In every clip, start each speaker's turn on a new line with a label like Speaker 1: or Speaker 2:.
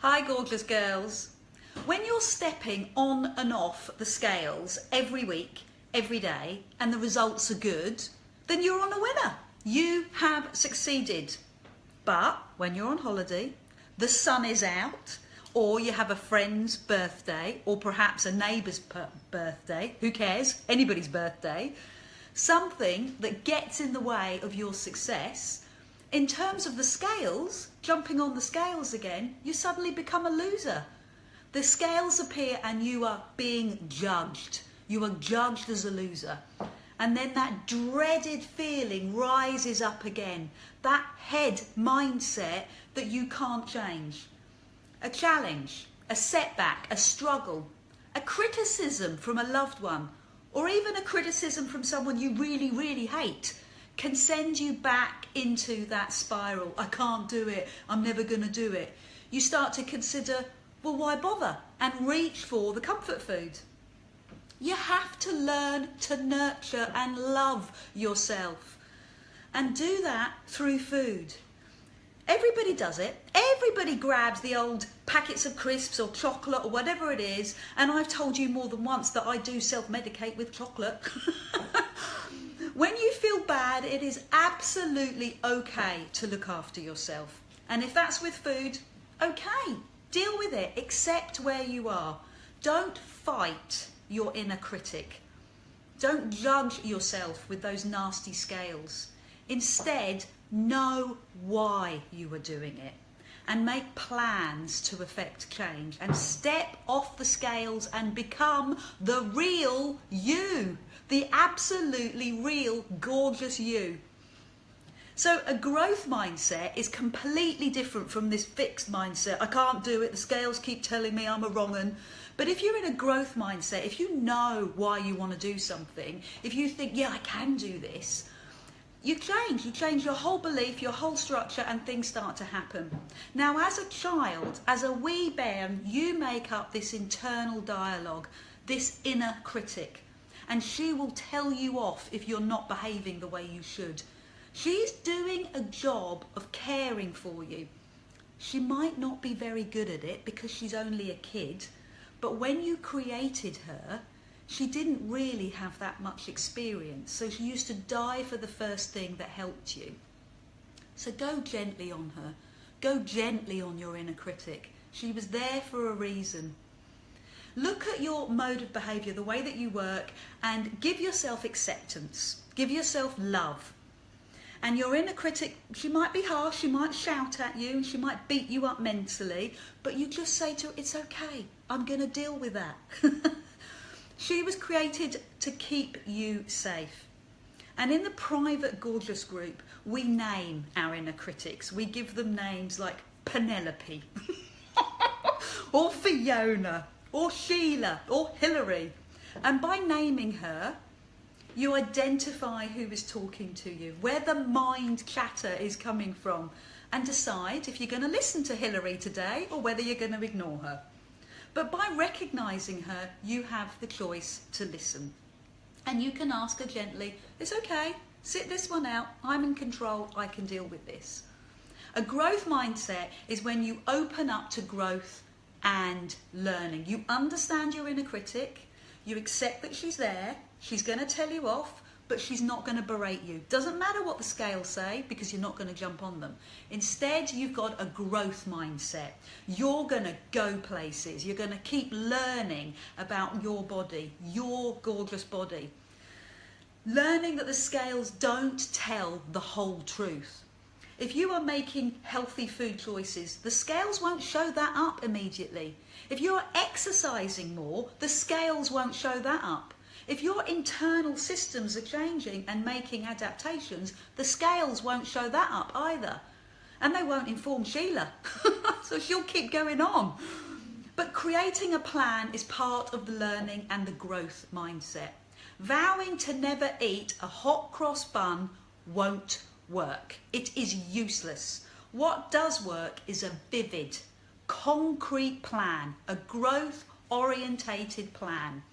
Speaker 1: Hi gorgeous girls. When you're stepping on and off the scales every week, every day, and the results are good, then you're on a winner. You have succeeded. But when you're on holiday, the sun is out, or you have a friend's birthday, or perhaps a neighbour's birthday, who cares, anybody's birthday, something that gets in the way of your success, in terms of the scales, jumping on the scales again, you suddenly become a loser. The scales appear and you are being judged. You are judged as a loser. And then that dreaded feeling rises up again. That head mindset that you can't change. A challenge, a setback, a struggle, a criticism from a loved one, or even a criticism from someone you really, really hate, can send you back into that spiral. I can't do it. I'm never going to do it. You start to consider, well, why bother? And reach for the comfort food. You have to learn to nurture and love yourself. And do that through food. Everybody does it. Everybody grabs the old packets of crisps or chocolate or whatever it is. And I've told you more than once that I do self-medicate with chocolate. When you feel bad, it is absolutely okay to look after yourself. And if that's with food, okay, deal with it. Accept where you are. Don't fight your inner critic. Don't judge yourself with those nasty scales. Instead, know why you are doing it and make plans to effect change and step off the scales and become the real you, the absolutely real gorgeous you. So a growth mindset is completely different from this fixed mindset. I can't do it, the scales keep telling me I'm a wrong 'un. But if you're in a growth mindset, if you know why you want to do something, if you think, yeah, I can do this, you change your whole belief, your whole structure, and things start to happen. Now, as a child, as a wee bairn, you make up this internal dialogue, this inner critic, and she will tell you off if you're not behaving the way you should. She's doing a job of caring for you. She might not be very good at it because she's only a kid, but when you created her, she didn't really have that much experience, so she used to die for the first thing that helped you. So go gently on her. Go gently on your inner critic. She was there for a reason. Look at your mode of behaviour, the way that you work, and give yourself acceptance. Give yourself love. And your inner critic, she might be harsh, she might shout at you, and she might beat you up mentally, but you just say to her, it's okay, I'm going to deal with that. She was created to keep you safe. And in the private gorgeous group, we name our inner critics. We give them names like Penelope, or Fiona, or Sheila, or Hillary. And by naming her, you identify who is talking to you, where the mind chatter is coming from, and decide if you're going to listen to Hillary today or whether you're going to ignore her. But by recognising her, you have the choice to listen. And you can ask her gently, it's okay, sit this one out, I'm in control, I can deal with this. A growth mindset is when you open up to growth and learning. You understand your inner critic, you accept that she's there, she's going to tell you off, but she's not going to berate you. Doesn't matter what the scales say because you're not going to jump on them. Instead, you've got a growth mindset. You're going to go places. You're going to keep learning about your body, your gorgeous body. Learning that the scales don't tell the whole truth. If you are making healthy food choices, the scales won't show that up immediately. If you're exercising more, the scales won't show that up. If your internal systems are changing and making adaptations, the scales won't show that up either. And they won't inform Sheila. So she'll keep going on. But creating a plan is part of the learning and the growth mindset. Vowing to never eat a hot cross bun won't work. It is useless. What does work is a vivid, concrete plan, a growth-orientated plan.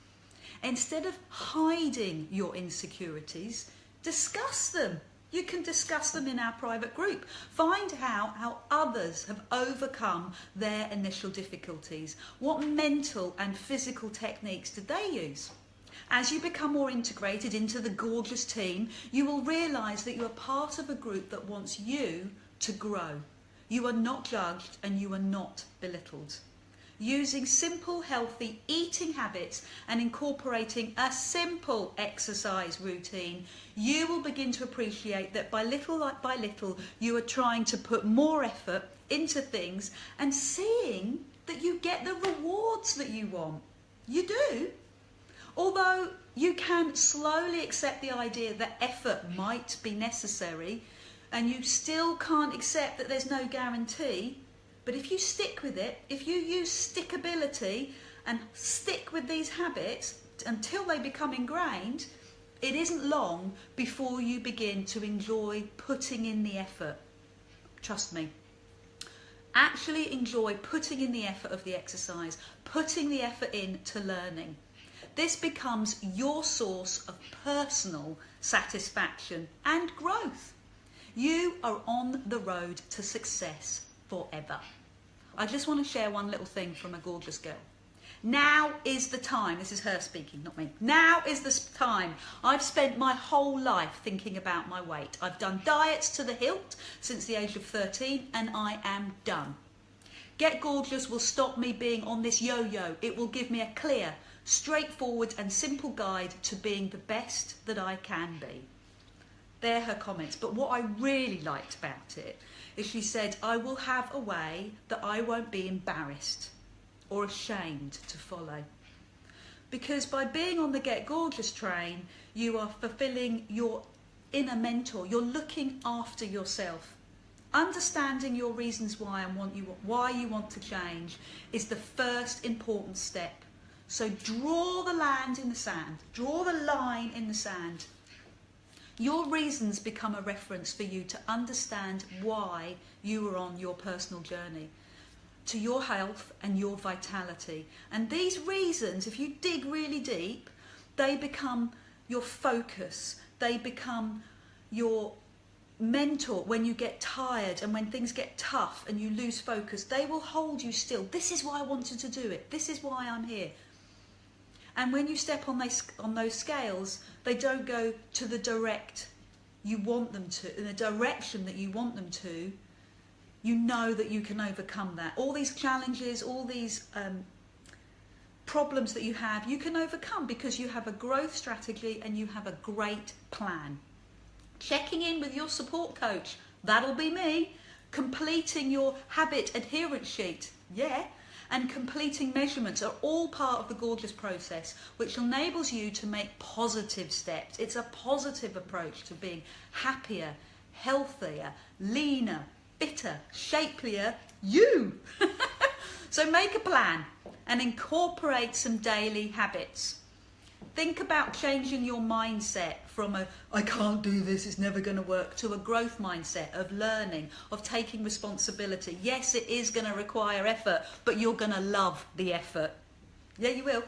Speaker 1: Instead of hiding your insecurities, discuss them, You can discuss them in our private group. Find out how others have overcome their initial difficulties. What mental and physical techniques did they use? As you become more integrated into the Gorgeous team, you will realise that you are part of a group that wants you to grow. You are not judged and you are not belittled. Using simple, healthy eating habits and incorporating a simple exercise routine, you will begin to appreciate that by little, you are trying to put more effort into things and seeing that you get the rewards that you want. You do. Although you can slowly accept the idea that effort might be necessary, and you still can't accept that there's no guarantee, but if you stick with it, if you use stickability and stick with these habits until they become ingrained, it isn't long before you begin to enjoy putting in the effort. Trust me. Actually enjoy putting in the effort of the exercise, putting the effort in to learning. This becomes your source of personal satisfaction and growth. You are on the road to success forever. I just want to share one little thing from a gorgeous girl. Now is the time. This is her speaking, not me. Now is the time. I've spent my whole life thinking about my weight. I've done diets to the hilt since the age of 13 and I am done. Get Gorgeous will stop me being on this yo-yo. It will give me a clear, straightforward and simple guide to being the best that I can be. They're her comments, but what I really liked about it is she said, I will have a way that I won't be embarrassed or ashamed to follow. Because by being on the Get Gorgeous train, you are fulfilling your inner mentor. You're looking after yourself. Understanding your reasons why you want to change is the first important step. So draw the line in the sand. Draw the line in the sand. Your reasons become a reference for you to understand why you are on your personal journey to your health and your vitality. And these reasons, if you dig really deep, they become your focus. They become your mentor when you get tired and when things get tough and you lose focus. They will hold you still. This is why I wanted to do it. This is why I'm here. And when you step on those scales, they don't go to the direct you want them to, in the direction that you want them to. You know that you can overcome that. All these challenges, all these problems that you can overcome because you have a growth strategy and you have a great plan. Checking in with your support coach, that'll be me. Completing your habit adherence sheet, and completing measurements are all part of the Gorgeous process, which enables you to make positive steps. It's a positive approach to being happier, healthier, leaner, fitter, shapelier, you. So make a plan and incorporate some daily habits. Think about changing your mindset from I can't do this, it's never going to work, to a growth mindset of learning, of taking responsibility. Yes, it is going to require effort, but you're going to love the effort. Yeah, you will.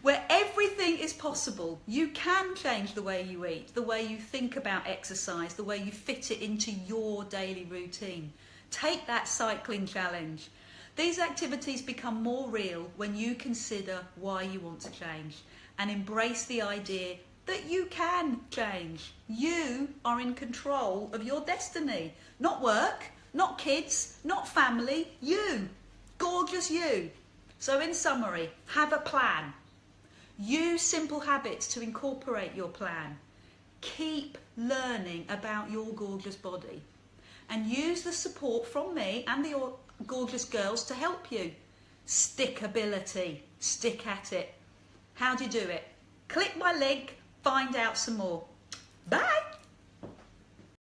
Speaker 1: Where everything is possible, you can change the way you eat, the way you think about exercise, the way you fit it into your daily routine. Take that cycling challenge. These activities become more real when you consider why you want to change and embrace the idea that you can change. You are in control of your destiny. Not work, not kids, not family, you. Gorgeous you. So in summary, have a plan. Use simple habits to incorporate your plan. Keep learning about your gorgeous body. And use the support from me and the Gorgeous girls to help you. Stickability. Stick at it. How do you do it? Click my link, find out some more. Bye!